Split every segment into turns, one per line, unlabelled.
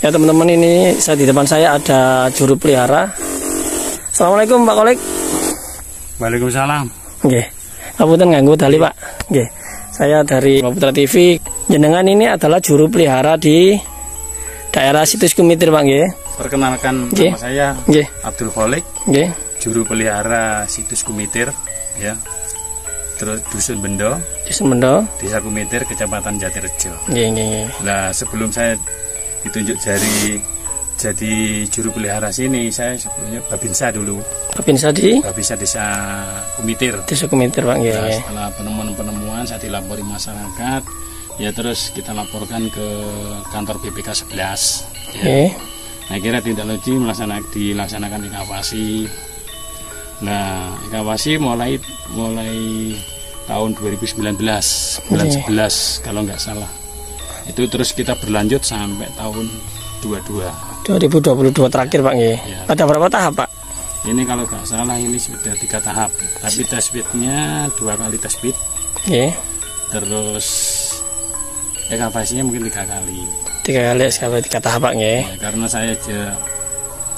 Ya teman-teman, ini saya di depan saya ada juru pelihara. Assalamualaikum Pak Kolek.
Waalaikumsalam.
Nggih. Ngapunten nganggo dali Pak. Nggih. Saya dari Putra TV. Jenengan ini adalah juru pelihara di daerah Situs Kumitir Pak nggih.
Perkenalkan nama saya Abdul Kolek.
Nggih.
Juru pelihara Situs Kumitir ya. Terus Dusun Bendo.
Dusun Bendo.
Desa Kumitir, Kecamatan Jatirejo.
Nggih, nggih.
Nah, sebelum saya ditunjuk jadi juru pelihara sini, saya sebelumnya Babinsa dulu.
Babinsa di?
Babinsa Desa Kumitir.
Desa Kumitir Pak nggih.
Nah, setelah penemuan-penemuan saya dilapori masyarakat, ya terus kita laporkan ke kantor BPK 11. Ya. Akhirnya tindak lanjut dilaksanakan evakuasi. Nah, evakuasi mulai tahun 2019, bulan 11 kalau nggak salah. Itu terus kita berlanjut sampai tahun 2022 terakhir Pak nggih. Ya. Ada berapa tahap Pak? Ini kalau nggak salah ini sudah 3 tahap. Tapi tes fitnya 2 kali tes fit. Terus evakuasinya mungkin 3 kali. 3 kali sekali 3 tahap Pak nggih. Ya, karena saya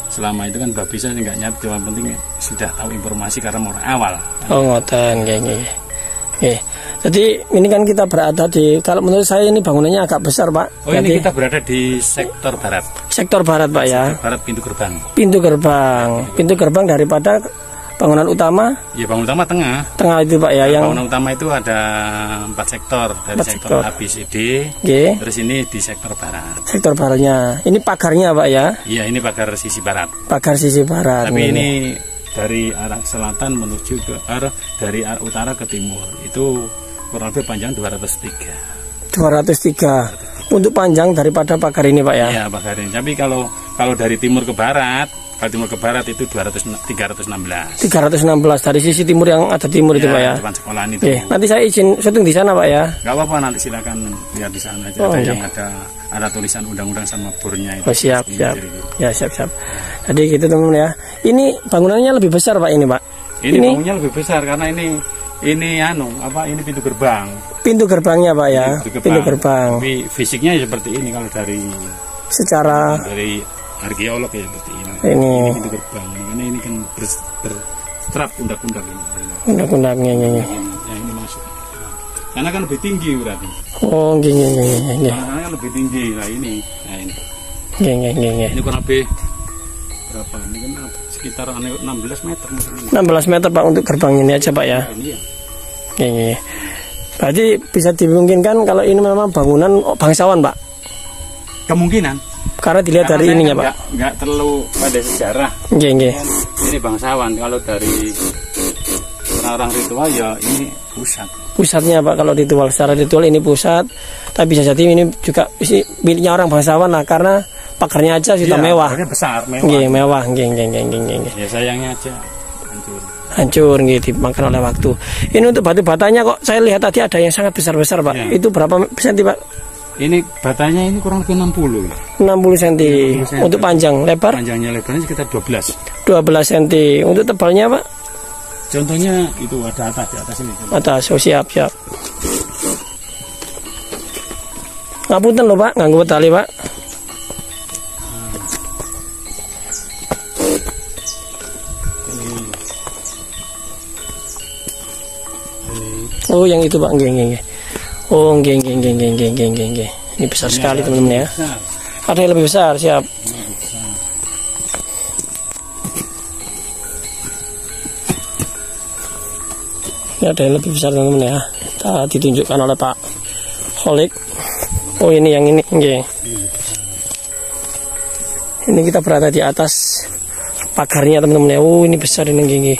selama itu kan Babinsa nggak nyat, cuma penting sudah tahu informasi karena mau awal. Oh ngoten, nggih. Jadi ini kan kita berada di, kalau menurut saya ini bangunannya agak besar Pak. Oh, ini kita berada di sektor barat. Sektor barat Pak ya. Sektor barat, pintu gerbang. Pintu gerbang daripada bangunan utama. Ya, bangunan utama tengah. Tengah itu Pak ya. Yang bangunan utama itu ada 4 sektor, dari sektor A, B, C, D. Terus ini di sektor barat. Sektor baratnya. Ini pagarnya Pak ya. Iya, ini pagar sisi barat. Pagar sisi barat. Tapi ini dari arah selatan menuju ke arah dari arah utara ke timur. Itu kurang lebih panjang 203. 203. Untuk panjang daripada pagar ini Pak ya. Iya, pagar ini. Tapi kalau dari timur ke barat, itu 316 dari sisi timur yang ada timur itu Pak ya. Depan sekolahan itu. Nanti saya izin syuting di sana Pak ya. Gak apa-apa, nanti silakan lihat di sana aja. Yang ada tulisan undang-undang sama bornya itu. Oh, siap. Ya, siap. Jadi gitu teman-teman ya. Ini bangunannya lebih besar Pak ini Pak. Ini bangunannya lebih besar karena ini pintu gerbang. Pintu gerbangnya Pak ya. Pintu gerbang. Tapi fisiknya seperti ini kalau dari arkeolog ya seperti ini. Ini pintu gerbang. Ini kan berstrap undang-undang ini. Undang-undangnya. Yang ini masuk. Karena kan lebih tinggi berarti. Oh, gini. Karena lebih tinggi. Nah ini. Ini kurang lebih berapa? Ini kan sekitar 16 meter. 16 meter Pak untuk gerbang ini aja Pak ya. Ini. Berarti bisa dimungkinkan kalau ini memang bangunan bangsawan Pak. Kemungkinan. Karena dilihat dari ininya Pak. Enggak terlalu pada sejarah. Ini bangsawan. Kalau dari orang ritual ya ini pusat. Pusatnya Pak, kalau ritual secara ritual ini pusat. Tapi bisa jadi ini juga miliknya orang bangsawan lah, karena pagarnya aja sudah mewah. Besar, mewah. Ya sayangnya aja hancur dimakan oleh waktu. Ini untuk batu batanya kok saya lihat tadi ada yang sangat besar-besar Pak. Ya. Itu berapa senti Pak? Ini batanya ini kurang lebih 60 cm. Untuk panjang, lebar? Panjangnya lebarnya sekitar 12 cm. Untuk tebalnya Pak? Contohnya itu ada di atas ini. Atas, siap. Ngapunten loh Pak, nganggo tali Pak. Oh, yang itu Pak, nggih. Oh, nggih. Ini besar sekali teman-teman ya. Ada yang lebih besar, siap. Ini ada yang lebih besar teman-teman ya. Ditunjukkan oleh Pak Kolek. Oh, ini yang ini, nggih. Ini kita berada di atas pagarnya teman-teman ya. Oh, ini besar ini, nggih.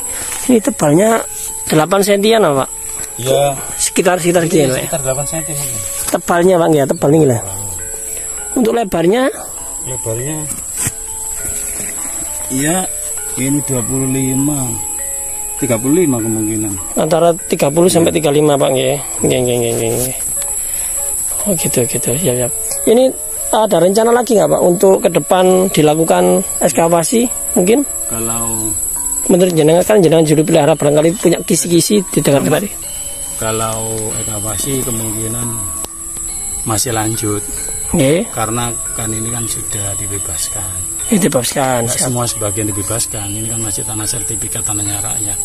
Ini tebalnya 8 cm Pak. Ya, sekitar gini Pak. Sekitar 8 cm mungkin. Tebalnya Pak ya, tebal ini lah. Untuk lebarnya? Iya, ini 35 kemungkinan. Antara 30 sampai 35 Pak nggih. Nggih. Oh gitu. Siap. Ini ada rencana lagi nggak Pak untuk ke depan dilakukan ekskavasi mungkin? Kalau menurut jenengan juru pelihara barangkali punya kisi-kisi di dengar tadi. Kalau evakuasi kemungkinan masih lanjut. Karena kan ini kan sudah dibebaskan.
Dibebaskan.
Semua sebagian dibebaskan. Ini kan masih tanah sertifikat tanahnya rakyat.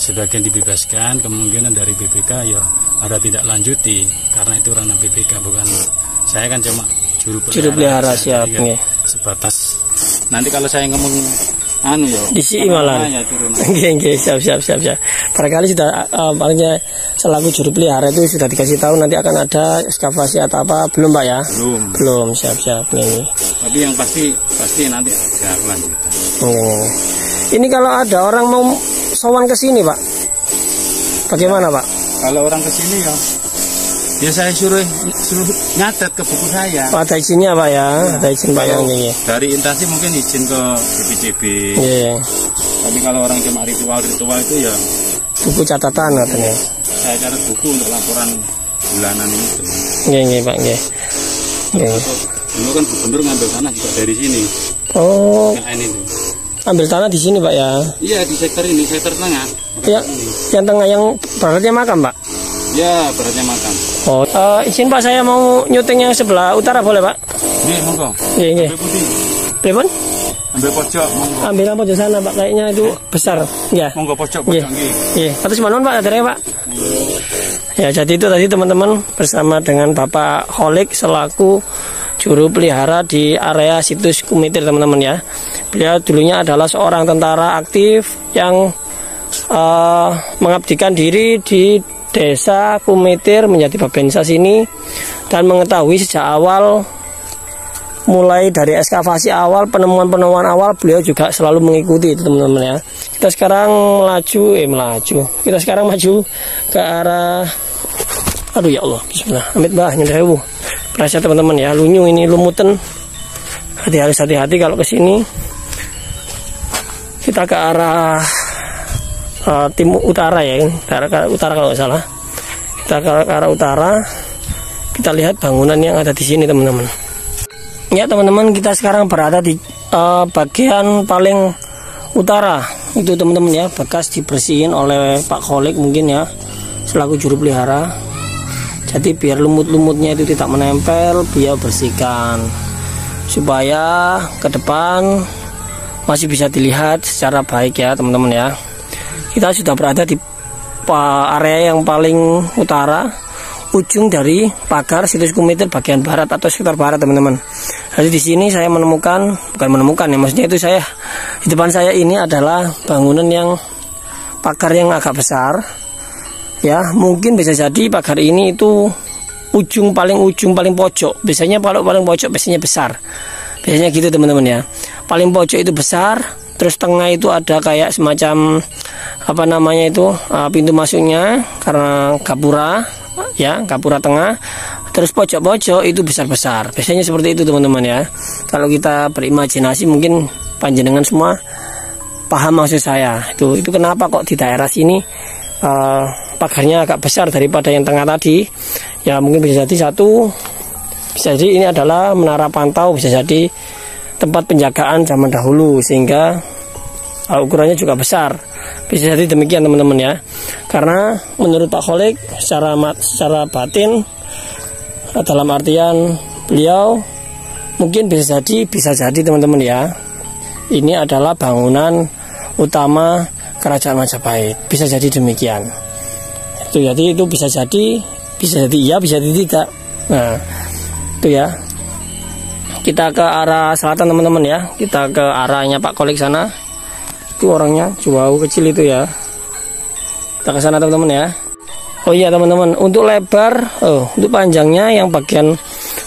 Sebagian dibebaskan, kemungkinan dari BPK ya ada tidak lanjuti karena itu ranah BPK, bukan saya kan cuma juru pelihara
siap.
Ya, sebatas nanti kalau saya ngomong
di sini malah
ya turun.
siap. Barangkali sudah palingnya selaku juru pelihara itu sudah dikasih tahu nanti akan ada ekskavasi atau apa, belum Pak ya? Belum. Siap nih.
Tapi yang pasti nanti ada kelanjutan.
Ini kalau ada orang mau sowan ke sini Pak, bagaimana Pak?
Kalau orang ke sini ya saya suruh nyatet ke buku saya.
Ada izinnya Pak ya? Ada izin Pak ya?
Dari instansi mungkin izin ke BPCB. Tapi kalau orang cuma ritual itu ya
buku catatan katanya.
Saya catat buku untuk laporan bulanan itu.
Pak.
Dulu kan gubernur ngambil tanah juga dari sini. Ini tuh.
Ambil tanah di sini Pak ya? Iya,
di sektor ini, sektor tengah.
Ya, yang tengah yang baratnya makam Pak?
Ya, baratnya makam.
Izin Pak, saya mau nyuting yang sebelah utara boleh Pak?
Iya, monggo.
Iya. Pripun?
Ambil pojok, monggo.
Ambil pojok sana Pak, kayaknya itu besar. Ya.
Monggo pojok nggih.
Iya. Atus manuwun Pak, aturnya Pak. Ya, jadi itu tadi teman-teman bersama dengan Bapak Kholik selaku juru pelihara di area situs Kumitir teman-teman ya. Beliau dulunya adalah seorang tentara aktif yang mengabdikan diri di desa Kumitir menjadi Babinsa sini dan mengetahui sejak awal mulai dari ekskavasi awal, penemuan awal beliau juga selalu mengikuti itu teman-teman ya. Kita sekarang Kita sekarang maju ke arah aduh ya Allah, bismillah. Amit bah nyedawu. Perasa teman-teman ya, lunyu ini lumutan. Hati-hati kalau ke sini. Kita ke arah timur utara ya, ke arah utara kalau nggak salah. Kita ke arah utara. Kita lihat bangunan yang ada di sini teman-teman. Ya teman-teman, kita sekarang berada di bagian paling utara itu teman-teman ya, bekas dibersihin oleh Pak Kholik mungkin ya selaku juru pelihara. Jadi biar lumut-lumutnya itu tidak menempel, beliau bersihkan supaya ke depan masih bisa dilihat secara baik ya teman-teman ya. Kita sudah berada di area yang paling utara, ujung dari pagar situs Kumitir bagian barat atau sekitar barat teman-teman. Jadi di sini saya bukan menemukan ya, maksudnya itu saya di depan saya ini adalah bangunan yang pagar yang agak besar ya, mungkin bisa jadi pagar ini itu ujung paling pojok. Biasanya kalau paling pojok biasanya besar, biasanya gitu teman-teman ya. Paling pojok itu besar, terus tengah itu ada kayak semacam apa namanya itu pintu masuknya karena gapura ya, gapura tengah. Terus pojok-pojok itu besar-besar. Biasanya seperti itu teman-teman ya. Kalau kita berimajinasi mungkin panjenengan semua paham maksud saya. Itu kenapa kok di daerah sini pagarnya agak besar daripada yang tengah tadi. Ya mungkin bisa jadi bisa jadi ini adalah menara pantau, bisa jadi tempat penjagaan zaman dahulu sehingga ukurannya juga besar. Bisa jadi demikian teman-teman ya. Karena menurut Pak Kholik secara batin, dalam artian beliau mungkin bisa jadi teman-teman ya, ini adalah bangunan utama Kerajaan Majapahit. Bisa jadi demikian. Jadi itu bisa jadi iya, bisa jadi tidak. Nah itu ya. Kita ke arah selatan teman-teman ya. Kita ke arahnya Pak Kholik sana. Itu orangnya jauh kecil itu ya. Kita ke sana teman-teman ya. Oh iya teman-teman, untuk lebar, untuk panjangnya yang bagian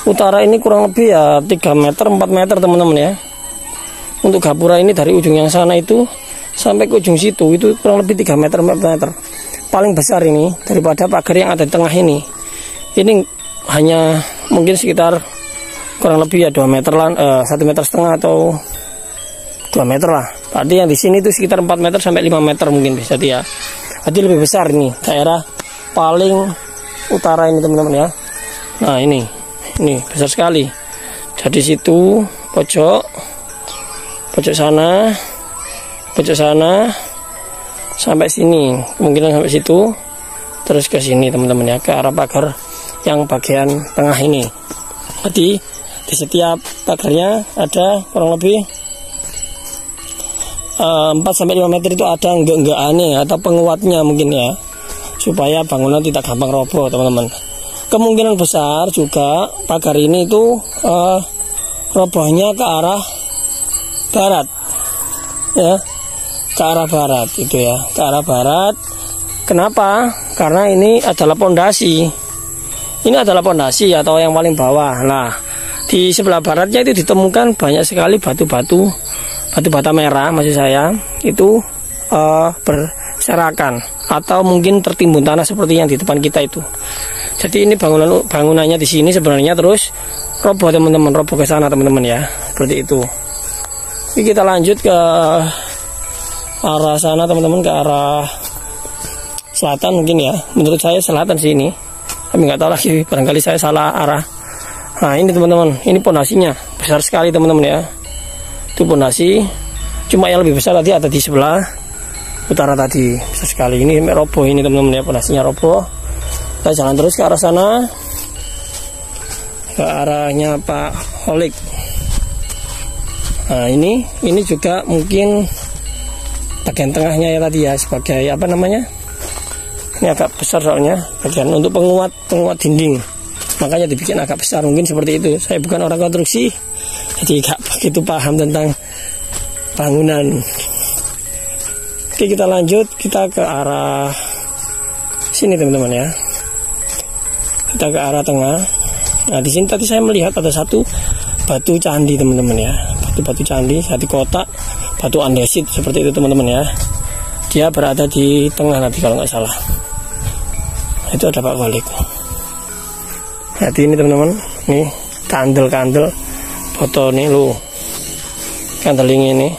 utara ini kurang lebih ya 3 meter 4 meter teman-teman ya. Untuk gapura ini dari ujung yang sana itu sampai ke ujung situ itu kurang lebih 3 meter 4 meter. Paling besar ini daripada pagar yang ada di tengah ini. Ini hanya mungkin sekitar kurang lebih ya 2 meter lah, 1,5 meter atau 2 meter lah. Tadi yang di sini itu sekitar 4 meter sampai 5 meter mungkin bisa dia. Jadi lebih besar ini daerah paling utara ini teman-teman ya. Nah ini besar sekali. Jadi situ pojok sana sampai sini, kemungkinan sampai situ, terus ke sini teman-teman ya, ke arah pagar yang bagian tengah ini. Jadi di setiap pagarnya ada kurang lebih 4-5 meter itu ada enggak-enggakane atau penguatnya mungkin ya, supaya bangunan tidak gampang roboh teman-teman. Kemungkinan besar juga pagar ini itu robohnya ke arah barat ya, ke arah barat itu ya, ke arah barat. Kenapa? Karena ini adalah pondasi. Ini adalah pondasi atau yang paling bawah. Nah, di sebelah baratnya itu ditemukan banyak sekali batu bata merah, maksud saya itu berserakan atau mungkin tertimbun tanah seperti yang di depan kita itu. Jadi ini bangunannya di sini sebenarnya terus roboh teman-teman, roboh ke sana teman-teman ya, seperti itu. Ini kita lanjut ke arah sana teman-teman, ke arah selatan mungkin ya. Menurut saya selatan sini, tapi nggak tahu lagi, barangkali saya salah arah. Nah ini teman-teman, ini pondasinya besar sekali teman-teman ya. Itu pondasi, cuma yang lebih besar tadi ada di sebelah utara tadi, besar sekali. Ini roboh ini teman-teman ya, pondasinya roboh. Kita jalan terus ke arah sana, ke arahnya Pak Holik. Nah ini juga mungkin bagian tengahnya ya tadi ya, sebagai apa namanya? Ini agak besar soalnya bagian untuk penguat dinding, makanya dibikin agak besar mungkin seperti itu. Saya bukan orang konstruksi, jadi gak begitu paham tentang bangunan. Oke, kita lanjut, kita ke arah sini teman-teman ya. Kita ke arah tengah. Nah di sini tadi saya melihat ada satu batu candi teman-teman ya, batu candi, satu kotak batu andesit seperti itu teman-teman ya. Dia berada di tengah nanti kalau nggak salah. Itu ada Pak Holik. Jadi ini teman-teman, nih kandel foto nih lo, kandeling ini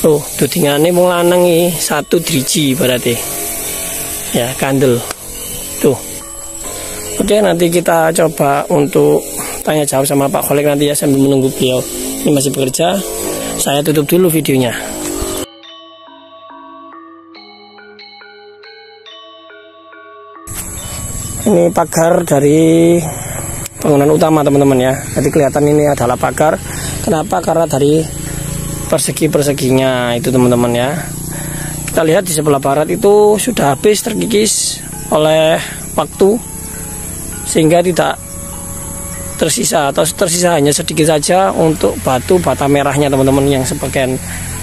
lo, dudingannya mau lanang nih, 1 driji berarti ya, kandel tuh. Oke, nanti kita coba untuk tanya jawab sama Pak Holik nanti ya, sambil menunggu beliau ini masih bekerja. Saya tutup dulu videonya. Ini pagar dari bangunan utama teman-teman ya. Jadi kelihatan ini adalah pagar. Kenapa? Karena dari persegi-perseginya itu teman-teman ya. Kita lihat di sebelah barat itu sudah habis terkikis oleh waktu, sehingga tidak tersisa atau tersisa hanya sedikit saja untuk batu bata merahnya teman-teman, yang sebagian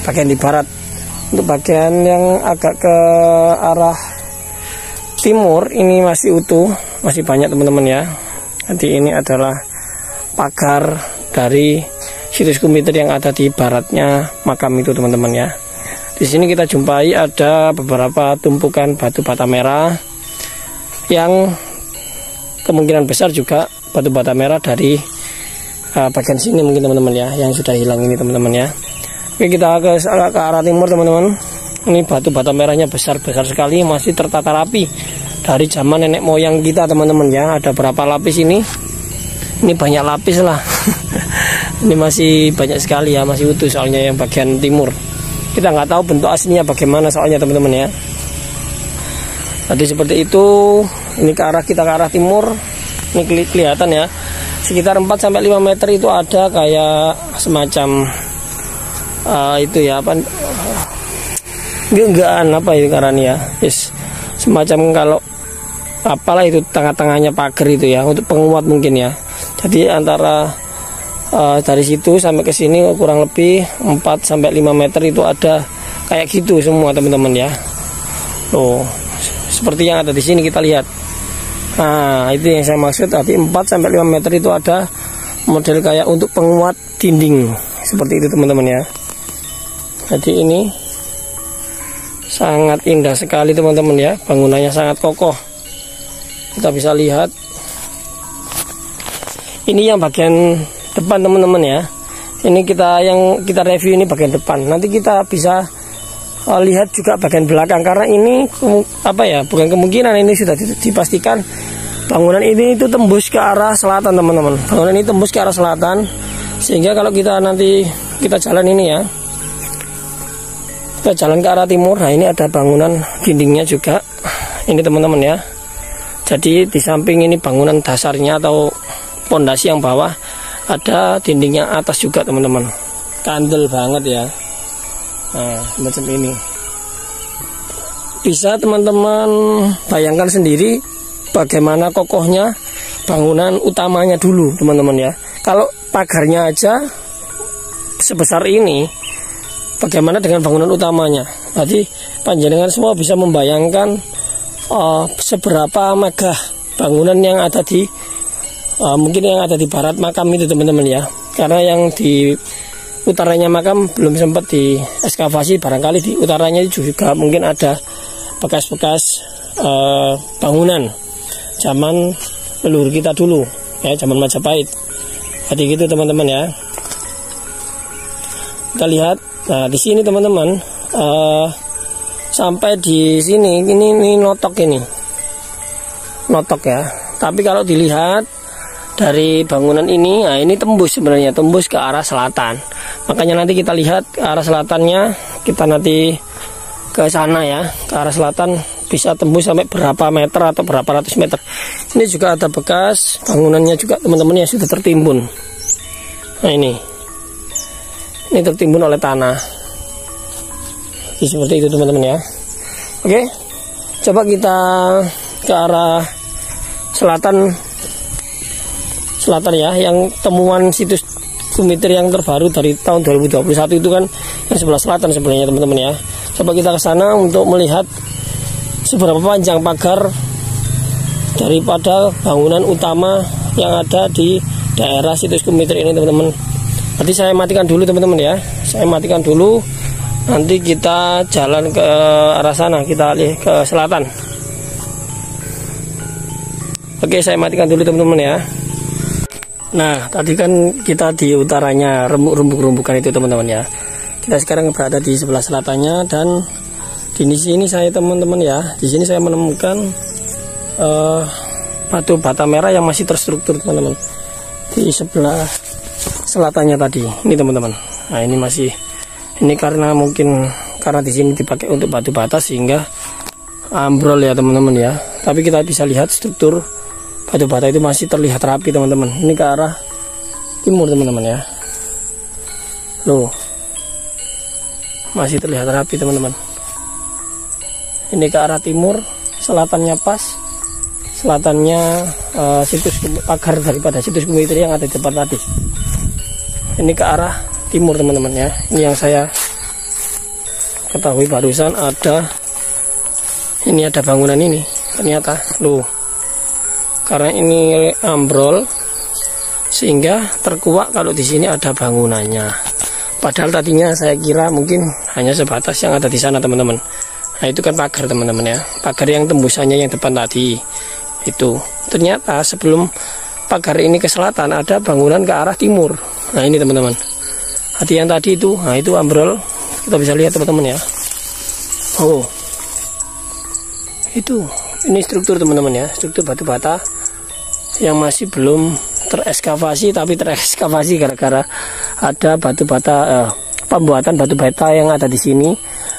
di barat. Untuk bagian yang agak ke arah timur ini masih utuh, masih banyak teman-teman ya. Nanti ini adalah pagar dari situs Kumiter yang ada di baratnya makam itu teman-teman ya. Di sini kita jumpai ada beberapa tumpukan batu bata merah yang kemungkinan besar juga batu bata merah dari bagian sini mungkin teman-teman ya, yang sudah hilang ini teman-teman ya. Oke, kita ke arah timur teman-teman. Ini batu bata merahnya besar-besar sekali, masih tertata rapi dari zaman nenek moyang kita teman-teman ya. Ada berapa lapis ini? Ini banyak lapis lah. Ini masih banyak sekali ya, masih utuh soalnya yang bagian timur. Kita nggak tahu bentuk aslinya bagaimana soalnya teman-teman ya. Tadi seperti itu. Ini kita ke arah timur. Ini kelihatan ya, sekitar 4-5 meter itu ada kayak semacam itu ya, apa genggaan apa itu karena ya, yes, semacam kalau apalah itu tengah-tengahnya pagar itu ya, untuk penguat mungkin ya. Jadi antara dari situ sampai ke sini kurang lebih 4-5 meter itu ada kayak gitu semua teman-teman ya. Tuh, seperti yang ada di sini kita lihat. Nah itu yang saya maksud tadi, 4-5 meter itu ada model kayak untuk penguat dinding seperti itu teman-teman ya. Jadi ini sangat indah sekali teman-teman ya, bangunannya sangat kokoh. Kita bisa lihat ini yang bagian depan teman-teman ya. Ini yang kita review ini bagian depan. Nanti kita bisa lihat juga bagian belakang, karena ini apa ya, bukan kemungkinan, ini sudah dipastikan bangunan ini itu tembus ke arah selatan teman-teman. Bangunan ini tembus ke arah selatan, sehingga kalau kita nanti kita jalan ini ya, kita jalan ke arah timur. Nah ini ada bangunan dindingnya juga ini teman-teman ya. Jadi di samping ini bangunan dasarnya atau pondasi yang bawah, ada dinding yang atas juga teman-teman. Kandel banget ya. Nah, macam ini. Bisa teman-teman bayangkan sendiri bagaimana kokohnya bangunan utamanya dulu teman-teman ya. Kalau pagarnya aja sebesar ini, bagaimana dengan bangunan utamanya? Jadi panjenengan semua bisa membayangkan seberapa megah bangunan yang ada di mungkin yang ada di barat makam itu teman-teman ya. Karena yang di utaranya makam belum sempat diekskavasi, barangkali di utaranya juga mungkin ada bekas-bekas bangunan zaman leluhur kita dulu ya, zaman Majapahit. Jadi gitu teman-teman ya. Kita lihat, nah di sini teman-teman sampai di sini ini notok ya. Tapi kalau dilihat dari bangunan ini, nah ini tembus sebenarnya, tembus ke arah selatan. Makanya nanti kita lihat ke arah selatannya, kita nanti ke sana ya, ke arah selatan bisa tembus sampai berapa meter atau berapa ratus meter. Ini juga ada bekas bangunannya juga teman-teman yang sudah tertimbun. Nah ini tertimbun oleh tanah. Jadi seperti itu teman-teman ya. Oke, coba kita ke arah selatan ya, yang temuan situs Gumitir yang terbaru dari tahun 2021 itu kan yang sebelah selatan sebenarnya teman-teman ya. Coba kita ke sana untuk melihat seberapa panjang pagar daripada bangunan utama yang ada di daerah situs Gumitir ini teman-teman. Nanti saya matikan dulu teman-teman ya. Saya matikan dulu. Nanti kita jalan ke arah sana, kita alih ke selatan. Oke, saya matikan dulu teman-teman ya. Nah, tadi kan kita di utaranya remuk-rembukan itu teman-teman ya. Kita sekarang berada di sebelah selatannya, dan di sini saya teman-teman ya, di sini saya menemukan batu bata merah yang masih terstruktur teman-teman. Di sebelah selatannya tadi, ini teman-teman. Nah, ini masih, ini karena mungkin karena di sini dipakai untuk batu bata sehingga ambrol ya teman-teman ya. Tapi kita bisa lihat struktur batu bata itu masih terlihat rapi teman-teman. Ini ke arah timur teman-teman ya. Loh, masih terlihat rapi teman-teman. Ini ke arah timur, selatannya pas, selatannya situs pagar daripada situs Gumitir yang ada di depan tadi. Ini ke arah timur teman-teman ya. Ini yang saya ketahui barusan, ada ini, ada bangunan ini ternyata. Loh, karena ini ambrol sehingga terkuak kalau di sini ada bangunannya. Padahal tadinya saya kira mungkin hanya sebatas yang ada di sana teman-teman. Nah itu kan pagar teman-teman ya, pagar yang tembusannya yang depan tadi itu. Ternyata sebelum pagar ini ke selatan ada bangunan ke arah timur. Nah ini teman-teman. Hati yang tadi itu, nah itu ambrol. Kita bisa lihat teman-teman ya. Oh, itu. Ini struktur teman-teman ya, struktur batu bata yang masih belum terekskavasi, tapi terekskavasi gara-gara ada batu bata, pembuatan batu bata yang ada di sini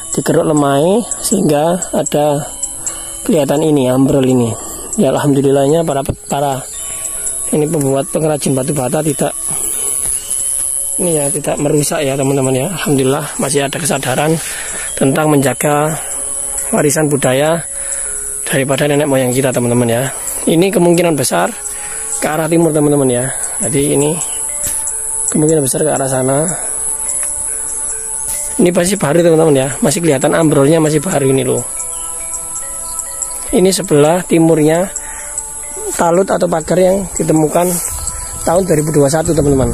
dikeruk lemai sehingga ada kelihatan ini ambrol ini. Ya alhamdulillahnya para ini pembuat pengrajin batu bata tidak ini ya, tidak merusak ya teman-teman ya. Alhamdulillah masih ada kesadaran tentang menjaga warisan budaya daripada nenek moyang kita teman-teman ya. Ini kemungkinan besar ke arah timur teman-teman ya. Jadi ini kemungkinan besar ke arah sana. Ini masih baru teman-teman ya, masih kelihatan ambrolnya masih baru ini loh. Ini sebelah timurnya talut atau pagar yang ditemukan tahun 2021 teman-teman.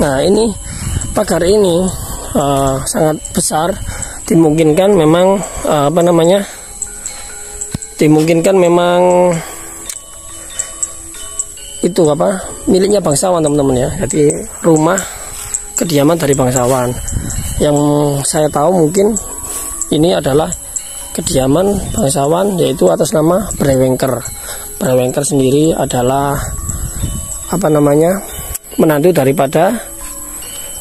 Nah ini pagar ini sangat besar, dimungkinkan memang dimungkinkan memang itu miliknya bangsawan teman-teman ya. Jadi rumah kediaman dari bangsawan. Yang saya tahu mungkin ini adalah kediaman bangsawan, yaitu atas nama Brewengker. Brewengker sendiri adalah menantu daripada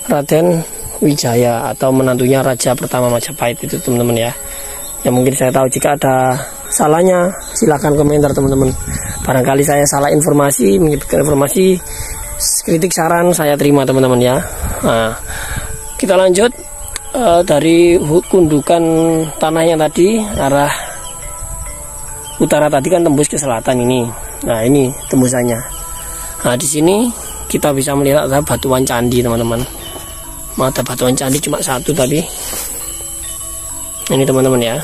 Raden Wijaya atau menantunya raja pertama Majapahit itu teman-teman ya. Yang mungkin saya tahu jika ada salahnya silahkan komentar teman-teman. Barangkali saya salah informasi, menyebutkan informasi, kritik saran saya terima teman-teman ya. Nah, kita lanjut dari gundukan tanahnya tadi, arah utara tadi kan tembus ke selatan ini. Nah ini tembusannya. Nah di sini kita bisa melihat ada batuan candi teman-teman. Ada batuan candi cuma satu tadi. Ini teman-teman ya.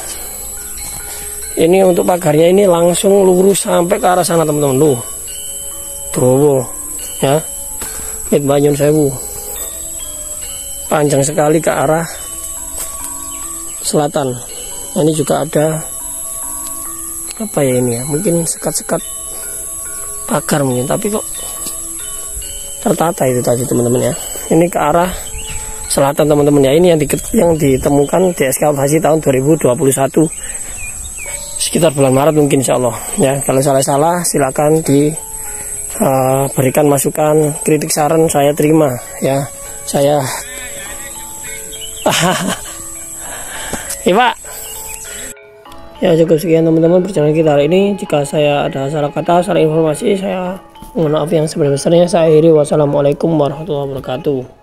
Ini untuk pagarnya ini langsung lurus sampai ke arah sana teman-teman. Tuh ya. Mit Banyon Sewu. Panjang sekali ke arah selatan. Ini juga ada apa ya ini ya? Mungkin sekat-sekat pagar mungkin, tapi kok tertata itu tadi teman-teman ya. Ini ke arah selatan teman-teman ya. Ini yang ditemukan di ekskavasi tahun 2021 sekitar bulan Maret mungkin insya Allah ya. Kalau salah silakan diberikan masukan, kritik saran saya terima ya. Saya Pak ya, cukup sekian teman-teman perjalanan kita hari ini. Jika saya ada salah kata, salah informasi, saya mohon maaf yang sebesar-besarnya. Saya akhiri, wassalamualaikum warahmatullahi wabarakatuh.